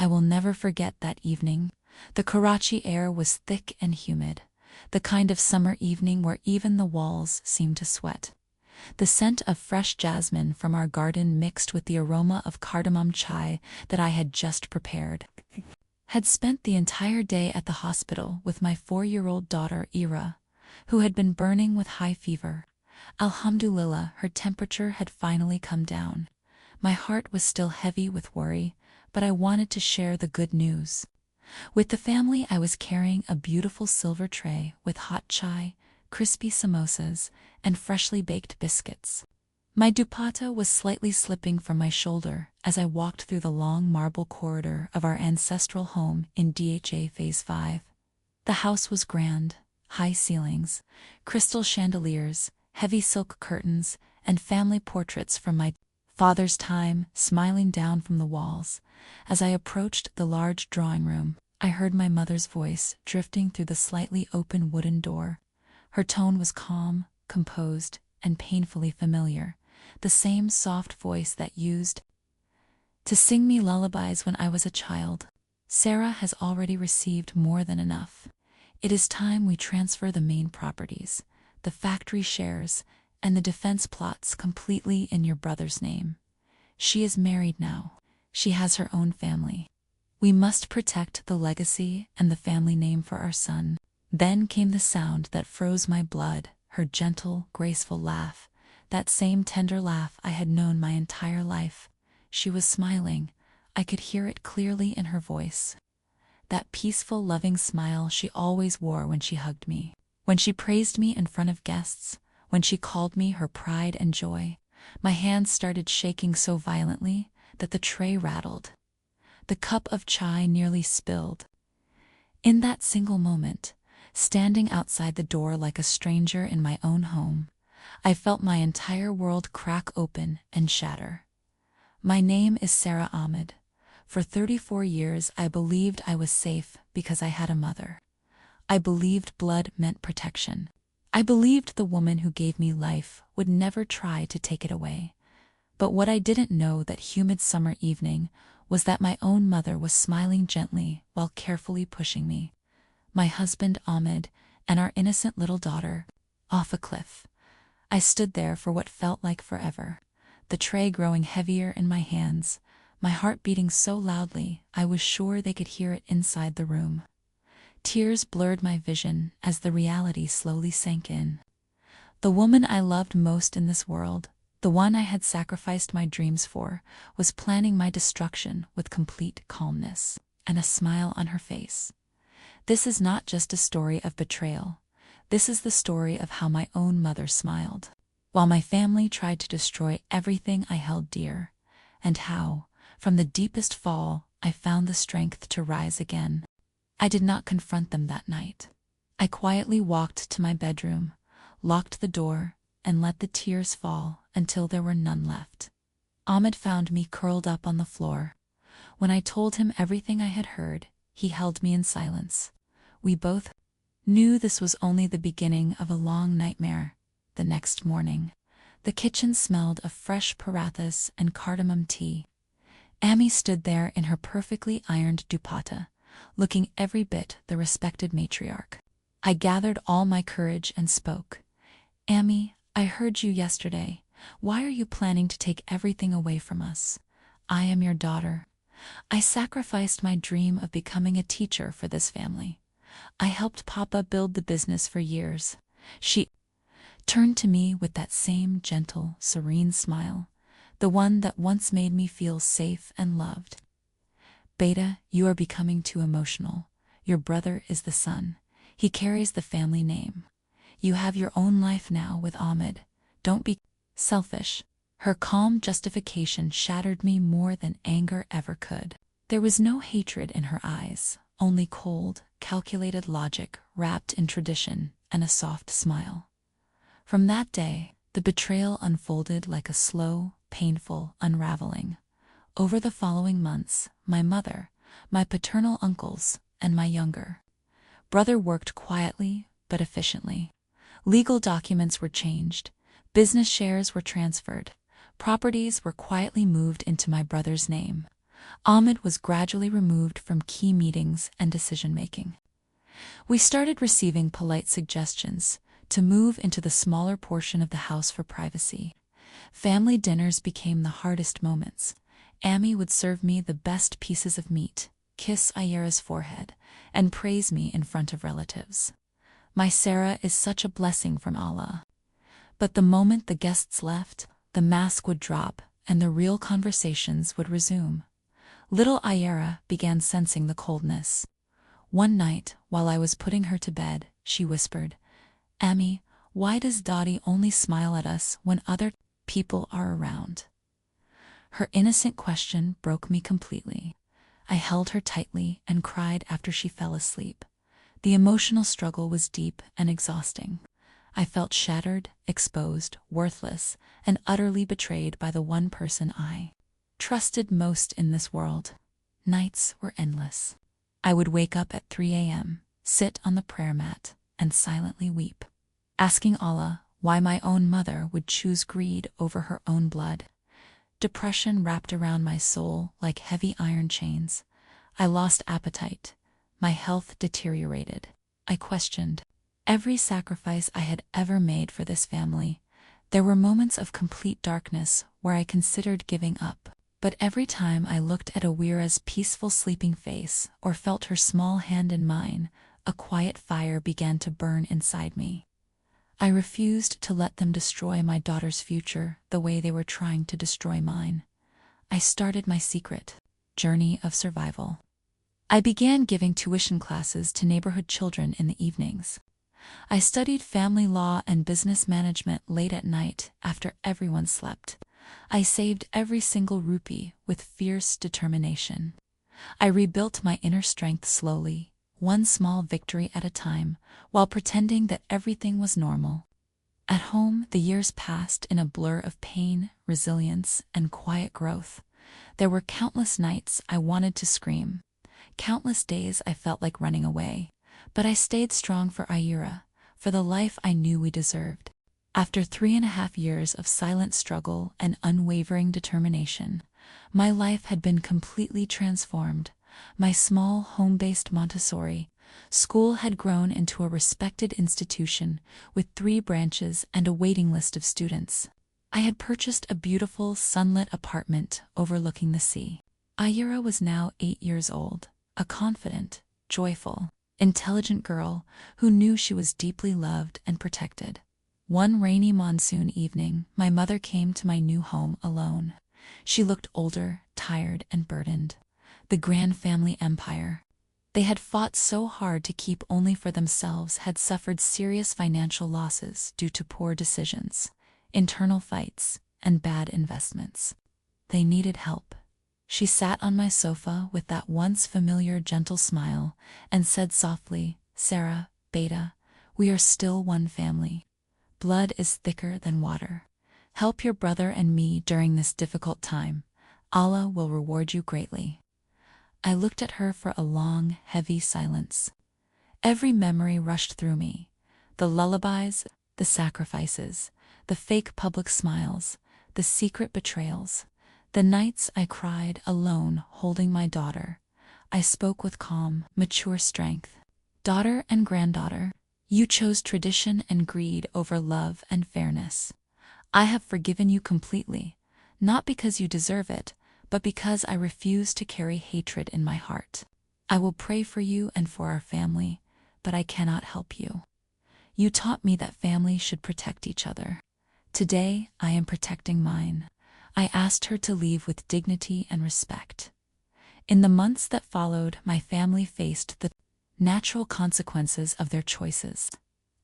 I will never forget that evening. The Karachi air was thick and humid, the kind of summer evening where even the walls seemed to sweat. The scent of fresh jasmine from our garden mixed with the aroma of cardamom chai that I had just prepared. Had spent the entire day at the hospital with my 4-year-old daughter Ira, who had been burning with high fever. Alhamdulillah, her temperature had finally come down. My heart was still heavy with worry, but I wanted to share the good news. With the family, I was carrying a beautiful silver tray with hot chai, crispy samosas, and freshly baked biscuits. My dupatta was slightly slipping from my shoulder as I walked through the long marble corridor of our ancestral home in DHA Phase 5. The house was grand, high ceilings, crystal chandeliers, heavy silk curtains, and family portraits from my father's time smiling down from the walls. As I approached the large drawing room, I heard my mother's voice drifting through the slightly open wooden door. Her tone was calm, composed, and painfully familiar, the same soft voice that used to sing me lullabies when I was a child. Sara has already received more than enough. It is time we transfer the main properties, the factory shares, and the defense plots completely in your brother's name. She is married now. She has her own family. We must protect the legacy and the family name for our son. Then came the sound that froze my blood, her gentle, graceful laugh, that same tender laugh I had known my entire life. She was smiling. I could hear it clearly in her voice. That peaceful, loving smile she always wore when she hugged me, when she praised me in front of guests, when she called me her pride and joy. My hands started shaking so violently that the tray rattled. The cup of chai nearly spilled. In that single moment, standing outside the door like a stranger in my own home, I felt my entire world crack open and shatter. My name is Sara Ahmed. For 34 years I believed I was safe because I had a mother. I believed blood meant protection. I believed the woman who gave me life would never try to take it away. But what I didn't know that humid summer evening was that my own mother was smiling gently while carefully pushing me, my husband Ahmed, and our innocent little daughter, off a cliff. I stood there for what felt like forever, the tray growing heavier in my hands, my heart beating so loudly I was sure they could hear it inside the room. Tears blurred my vision as the reality slowly sank in. The woman I loved most in this world, the one I had sacrificed my dreams for, was planning my destruction with complete calmness and a smile on her face. This is not just a story of betrayal. This is the story of how my own mother smiled, while my family tried to destroy everything I held dear, and how, from the deepest fall, I found the strength to rise again. I did not confront them that night. I quietly walked to my bedroom, locked the door, and let the tears fall until there were none left. Ahmed found me curled up on the floor. When I told him everything I had heard, he held me in silence. We both knew this was only the beginning of a long nightmare. The next morning, the kitchen smelled of fresh parathas and cardamom tea. Amy stood there in her perfectly ironed dupatta, looking every bit the respected matriarch. I gathered all my courage and spoke. Amy, I heard you yesterday. Why are you planning to take everything away from us? I am your daughter. I sacrificed my dream of becoming a teacher for this family. I helped Papa build the business for years. She turned to me with that same gentle, serene smile, the one that once made me feel safe and loved. Beta, you are becoming too emotional. Your brother is the son. He carries the family name. You have your own life now with Ahmed. Don't be selfish. Her calm justification shattered me more than anger ever could. There was no hatred in her eyes, only cold, calculated logic wrapped in tradition and a soft smile. From that day, the betrayal unfolded like a slow, painful unraveling. Over the following months, my mother, my paternal uncles, and my younger brother worked quietly but efficiently. Legal documents were changed, business shares were transferred, properties were quietly moved into my brother's name. Ahmed was gradually removed from key meetings and decision-making. We started receiving polite suggestions to move into the smaller portion of the house for privacy. Family dinners became the hardest moments. Amy would serve me the best pieces of meat, kiss Ayera's forehead, and praise me in front of relatives. My Sara is such a blessing from Allah. But the moment the guests left, the mask would drop and the real conversations would resume. Little Ayera began sensing the coldness. One night, while I was putting her to bed, she whispered, "Amy, why does Dottie only smile at us when other people are around?" Her innocent question broke me completely. I held her tightly and cried after she fell asleep. The emotional struggle was deep and exhausting. I felt shattered, exposed, worthless, and utterly betrayed by the one person I trusted most in this world. Nights were endless. I would wake up at 3 a.m., sit on the prayer mat, and silently weep, asking Allah why my own mother would choose greed over her own blood. Depression wrapped around my soul like heavy iron chains. I lost appetite. My health deteriorated. I questioned every sacrifice I had ever made for this family. There were moments of complete darkness where I considered giving up. But every time I looked at Ayera's peaceful sleeping face or felt her small hand in mine, a quiet fire began to burn inside me. I refused to let them destroy my daughter's future the way they were trying to destroy mine. I started my secret journey of survival. I began giving tuition classes to neighborhood children in the evenings. I studied family law and business management late at night after everyone slept. I saved every single rupee with fierce determination. I rebuilt my inner strength slowly, one small victory at a time, while pretending that everything was normal. At home, the years passed in a blur of pain, resilience, and quiet growth. There were countless nights I wanted to scream, countless days I felt like running away, but I stayed strong for Ayera, for the life I knew we deserved. After 3.5 years of silent struggle and unwavering determination, my life had been completely transformed. My small, home-based Montessori school had grown into a respected institution with 3 branches and a waiting list of students. I had purchased a beautiful, sunlit apartment overlooking the sea. Ayera was now 8 years old, a confident, joyful, intelligent girl who knew she was deeply loved and protected. One rainy monsoon evening, my mother came to my new home alone. She looked older, tired, and burdened. The grand family empire they had fought so hard to keep only for themselves had suffered serious financial losses due to poor decisions, internal fights, and bad investments. They needed help. She sat on my sofa with that once familiar gentle smile and said softly, "Sara, Beta, we are still one family. Blood is thicker than water. Help your brother and me during this difficult time. Allah will reward you greatly." I looked at her for a long, heavy silence. Every memory rushed through me. The lullabies, the sacrifices, the fake public smiles, the secret betrayals. The nights I cried alone holding my daughter. I spoke with calm, mature strength. "Daughter and granddaughter, you chose tradition and greed over love and fairness. I have forgiven you completely, not because you deserve it, but because I refuse to carry hatred in my heart. I will pray for you and for our family, but I cannot help you. You taught me that families should protect each other. Today, I am protecting mine." I asked her to leave with dignity and respect. In the months that followed, my family faced the natural consequences of their choices.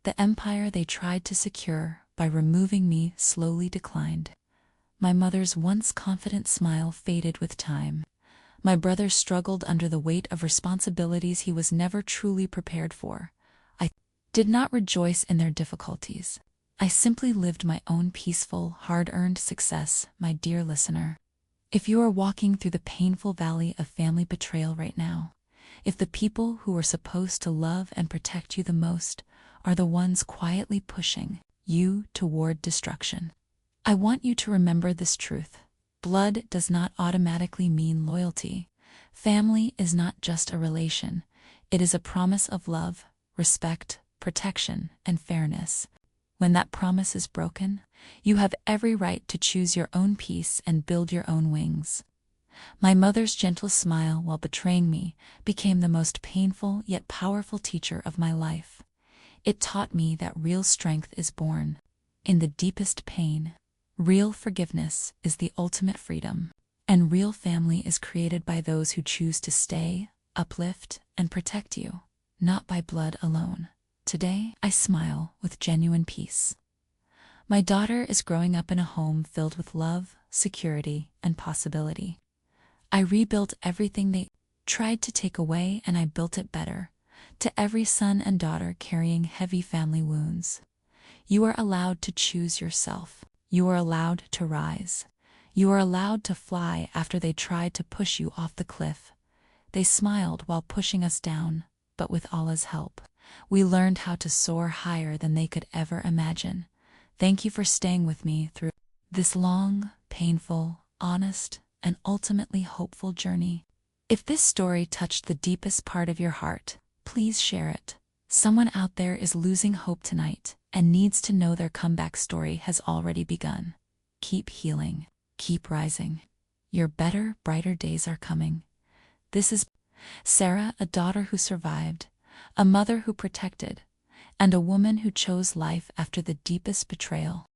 The empire they tried to secure by removing me slowly declined. My mother's once confident smile faded with time. My brother struggled under the weight of responsibilities he was never truly prepared for. I did not rejoice in their difficulties. I simply lived my own peaceful, hard-earned success, my dear listener. If you are walking through the painful valley of family betrayal right now, if the people who are supposed to love and protect you the most are the ones quietly pushing you toward destruction, I want you to remember this truth. Blood does not automatically mean loyalty. Family is not just a relation. It is a promise of love, respect, protection, and fairness. When that promise is broken, you have every right to choose your own peace and build your own wings. My mother's gentle smile while betraying me became the most painful yet powerful teacher of my life. It taught me that real strength is born in the deepest pain. Real forgiveness is the ultimate freedom, and real family is created by those who choose to stay, uplift, and protect you, not by blood alone. Today, I smile with genuine peace. My daughter is growing up in a home filled with love, security, and possibility. I rebuilt everything they tried to take away, and I built it better. To every son and daughter carrying heavy family wounds, you are allowed to choose yourself. You are allowed to rise. You are allowed to fly after they tried to push you off the cliff. They smiled while pushing us down, but with Allah's help, we learned how to soar higher than they could ever imagine. Thank you for staying with me through this long, painful, honest, and ultimately hopeful journey. If this story touched the deepest part of your heart, please share it. Someone out there is losing hope tonight and needs to know their comeback story has already begun. Keep healing. Keep rising. Your better, brighter days are coming. This is Sara, a daughter who survived, a mother who protected, and a woman who chose life after the deepest betrayal.